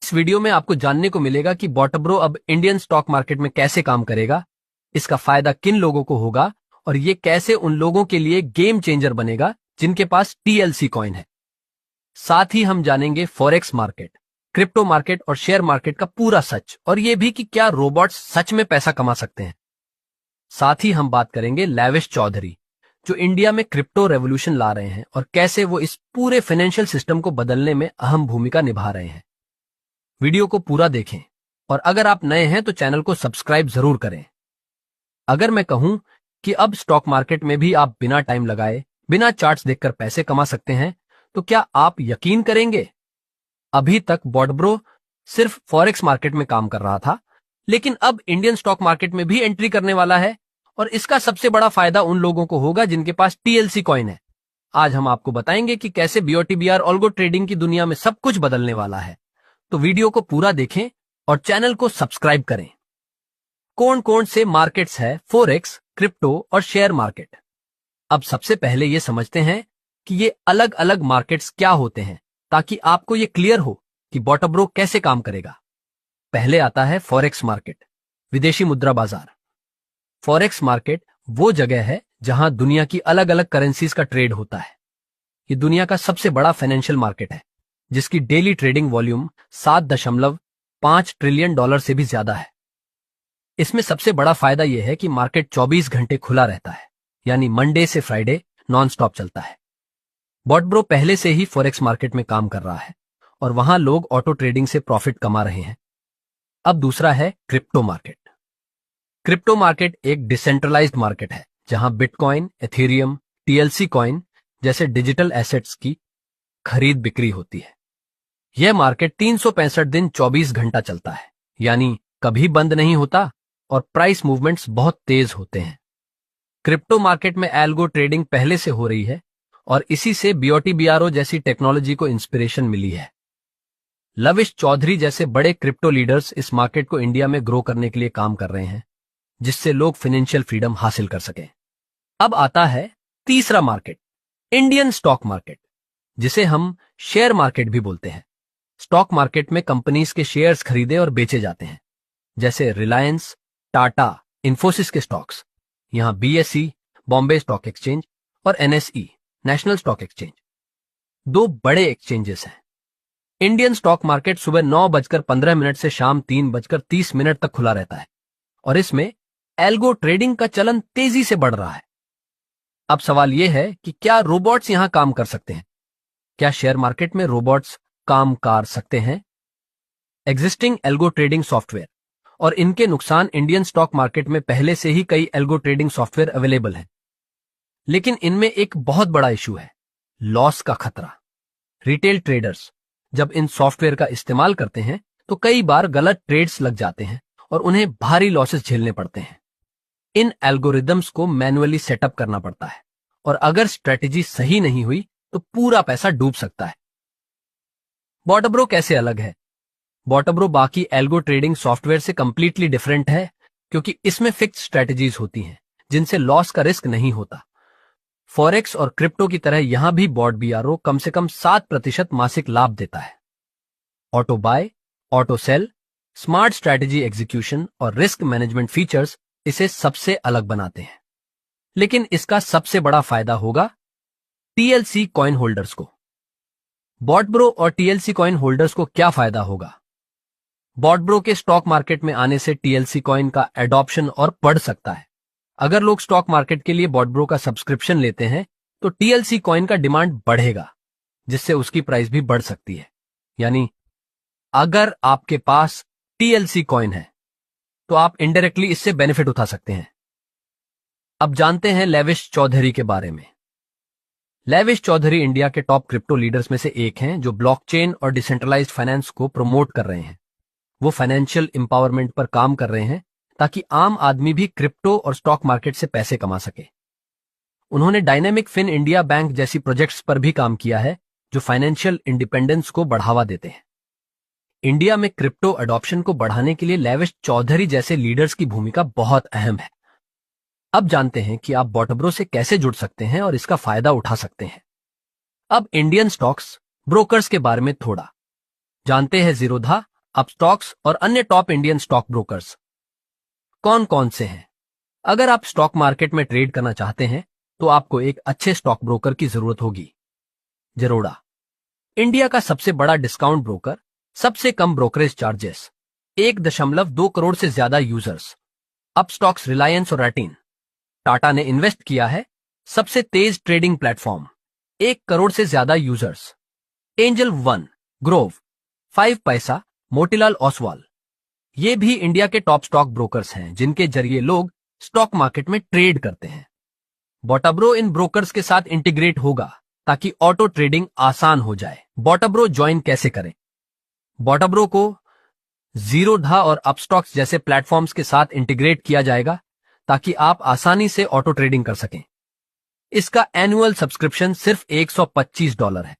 इस वीडियो में आपको जानने को मिलेगा कि बॉटब्रो अब इंडियन स्टॉक मार्केट में कैसे काम करेगा, इसका फायदा किन लोगों को होगा और ये कैसे उन लोगों के लिए गेम चेंजर बनेगा जिनके पास टीएलसी कॉइन है। साथ ही हम जानेंगे फॉरेक्स मार्केट, क्रिप्टो मार्केट और शेयर मार्केट का पूरा सच, और ये भी कि क्या रोबोट्स सच में पैसा कमा सकते हैं। साथ ही हम बात करेंगे लेविश चौधरी, जो इंडिया में क्रिप्टो रेवोल्यूशन ला रहे हैं और कैसे वो इस पूरे फाइनेंशियल सिस्टम को बदलने में अहम भूमिका निभा रहे हैं। वीडियो को पूरा देखें और अगर आप नए हैं तो चैनल को सब्सक्राइब जरूर करें। अगर मैं कहूं कि अब स्टॉक मार्केट में भी आप बिना टाइम लगाए, बिना चार्ट्स देखकर पैसे कमा सकते हैं, तो क्या आप यकीन करेंगे? अभी तक बॉटब्रो सिर्फ फॉरेक्स मार्केट में काम कर रहा था, लेकिन अब इंडियन स्टॉक मार्केट में भी एंट्री करने वाला है और इसका सबसे बड़ा फायदा उन लोगों को होगा जिनके पास टीएलसी कॉइन है। आज हम आपको बताएंगे कि कैसे बीओटीबीआर ऑल्गो ट्रेडिंग की दुनिया में सब कुछ बदलने वाला है। तो वीडियो को पूरा देखें और चैनल को सब्सक्राइब करें। कौन कौन से मार्केट्स है फॉरेक्स, क्रिप्टो और शेयर मार्केट? अब सबसे पहले ये समझते हैं कि ये अलग अलग मार्केट्स क्या होते हैं, ताकि आपको ये क्लियर हो कि बॉटब्रो कैसे काम करेगा। पहले आता है फॉरेक्स मार्केट, विदेशी मुद्रा बाजार। फॉरेक्स मार्केट वो जगह है जहां दुनिया की अलग अलग करेंसीज का ट्रेड होता है। ये दुनिया का सबसे बड़ा फाइनेंशियल मार्केट है, जिसकी daily trading volume 7.5 trillion dollar से भी ज्यादा है। इसमें सबसे बड़ा फायदा यह है कि मार्केट 24 घंटे खुला रहता है, यानी मंडे से फ्राइडे नॉन स्टॉप चलता है। बॉटब्रो पहले से ही फॉरेक्स मार्केट में काम कर रहा है और वहां लोग ऑटो ट्रेडिंग से प्रॉफिट कमा रहे हैं। अब दूसरा है क्रिप्टो मार्केट। क्रिप्टो मार्केट एक डिसेंट्रलाइज्ड मार्केट है जहां बिटकॉइन, एथेरियम, टीएलसी कॉइन जैसे डिजिटल एसेट्स की खरीद बिक्री होती है। यह मार्केट 365 दिन 24 घंटा चलता है, यानी कभी बंद नहीं होता और प्राइस मूवमेंट्स बहुत तेज होते हैं। क्रिप्टो मार्केट में एल्गो ट्रेडिंग पहले से हो रही है और इसी से बीओटीबीआरओ जैसी टेक्नोलॉजी को इंस्पिरेशन मिली है। लविश चौधरी जैसे बड़े क्रिप्टो लीडर्स इस मार्केट को इंडिया में ग्रो करने के लिए काम कर रहे हैं, जिससे लोग फाइनेंशियल फ्रीडम हासिल कर सकें। अब आता है तीसरा मार्केट, इंडियन स्टॉक मार्केट, जिसे हम शेयर मार्केट भी बोलते हैं। स्टॉक मार्केट में कंपनीज के शेयर्स खरीदे और बेचे जाते हैं, जैसे रिलायंस, टाटा, इन्फोसिस के स्टॉक्स। यहां बीएसई, बॉम्बे स्टॉक एक्सचेंज, और एनएसई, नेशनल स्टॉक एक्सचेंज, दो बड़े एक्सचेंजेस हैं। इंडियन स्टॉक मार्केट सुबह 9:15 से शाम 3:30 तक खुला रहता है और इसमें एल्गो ट्रेडिंग का चलन तेजी से बढ़ रहा है। अब सवाल यह है कि क्या रोबोट्स यहां काम कर सकते हैं? क्या शेयर मार्केट में रोबोट्स काम कर सकते हैं? एग्जिस्टिंग एल्गो ट्रेडिंग सॉफ्टवेयर और इनके नुकसान। इंडियन स्टॉक मार्केट में पहले से ही कई एल्गो ट्रेडिंग सॉफ्टवेयर अवेलेबल हैं, लेकिन इनमें एक बहुत बड़ा इशू है, लॉस का खतरा। रिटेल ट्रेडर्स जब इन सॉफ्टवेयर का इस्तेमाल करते हैं तो कई बार गलत ट्रेड्स लग जाते हैं और उन्हें भारी लॉसेस झेलने पड़ते हैं। इन एल्गोरिदम्स को मैन्युअली सेटअप करना पड़ता है और अगर स्ट्रेटेजी सही नहीं हुई तो पूरा पैसा डूब सकता है। बॉटब्रो कैसे अलग है? बॉटब्रो बाकी एल्गो ट्रेडिंग सॉफ्टवेयर से कंप्लीटली डिफरेंट है, क्योंकि इसमें फिक्स स्ट्रेटेजीज होती हैं जिनसे लॉस का रिस्क नहीं होता। फॉरेक्स और क्रिप्टो की तरह यहां भी बॉटबीआरओ कम से कम 7% मासिक लाभ देता है। Auto buy, auto sell, smart strategy execution और रिस्क मैनेजमेंट फीचर्स इसे सबसे अलग बनाते हैं। लेकिन इसका सबसे बड़ा फायदा होगा टीएलसी कॉइन होल्डर्स को। बॉटब्रो और टीएलसी कॉइन होल्डर्स को क्या फायदा होगा? बॉटब्रो के स्टॉक मार्केट में आने से टीएलसी कॉइन का एडॉप्शन और बढ़ सकता है। अगर लोग स्टॉक मार्केट के लिए बॉटब्रो का सब्सक्रिप्शन लेते हैं तो टीएलसी कॉइन का डिमांड बढ़ेगा, जिससे उसकी प्राइस भी बढ़ सकती है। यानी अगर आपके पास टीएलसी कॉइन है तो आप इनडायरेक्टली इससे बेनिफिट उठा सकते हैं। अब जानते हैं लेविश चौधरी के बारे में। लेविश चौधरी इंडिया के टॉप क्रिप्टो लीडर्स में से एक हैं, जो ब्लॉकचेन और डिसेंट्रलाइज्ड फाइनेंस को प्रमोट कर रहे हैं। वो फाइनेंशियल एम्पावरमेंट पर काम कर रहे हैं ताकि आम आदमी भी क्रिप्टो और स्टॉक मार्केट से पैसे कमा सके। उन्होंने डायनेमिक फिन इंडिया बैंक जैसी प्रोजेक्ट्स पर भी काम किया है, जो फाइनेंशियल इंडिपेंडेंस को बढ़ावा देते हैं। इंडिया में क्रिप्टो अडॉप्शन को बढ़ाने के लिए लेविश चौधरी जैसे लीडर्स की भूमिका बहुत अहम है। अब जानते हैं कि आप बॉटब्रो से कैसे जुड़ सकते हैं और इसका फायदा उठा सकते हैं। अब इंडियन स्टॉक्स ब्रोकर्स के बारे में थोड़ा जानते हैं। जीरोधा अपस्टॉक्स और अन्य टॉप इंडियन स्टॉक ब्रोकर्स कौन कौन से हैं? अगर आप स्टॉक मार्केट में ट्रेड करना चाहते हैं तो आपको एक अच्छे स्टॉक ब्रोकर की जरूरत होगी। जरोड़ा, इंडिया का सबसे बड़ा डिस्काउंट ब्रोकर, सबसे कम ब्रोकरेज चार्जेस, 1.2 करोड़ से ज्यादा यूजर्स। अपस्टॉक्स, रिलायंस और रैटिन, टाटा ने इन्वेस्ट किया है, सबसे तेज ट्रेडिंग प्लेटफॉर्म, 1 करोड़ से ज्यादा यूजर्स। एंजल वन, ग्रोव, 5 पैसा, मोतीलाल ओसवाल, ये भी इंडिया के टॉप स्टॉक ब्रोकर्स हैं जिनके जरिए लोग स्टॉक मार्केट में ट्रेड करते हैं। बॉटब्रो इन ब्रोकर्स के साथ इंटीग्रेट होगा ताकि ऑटो ट्रेडिंग आसान हो जाए। बॉटब्रो ज्वाइन कैसे करें? बॉटब्रो को जीरोधा और अपस्टॉक्स जैसे प्लेटफॉर्म्स के साथ इंटीग्रेट किया जाएगा ताकि आप आसानी से ऑटो ट्रेडिंग कर सकें। इसका एनुअल सब्सक्रिप्शन सिर्फ $125 है।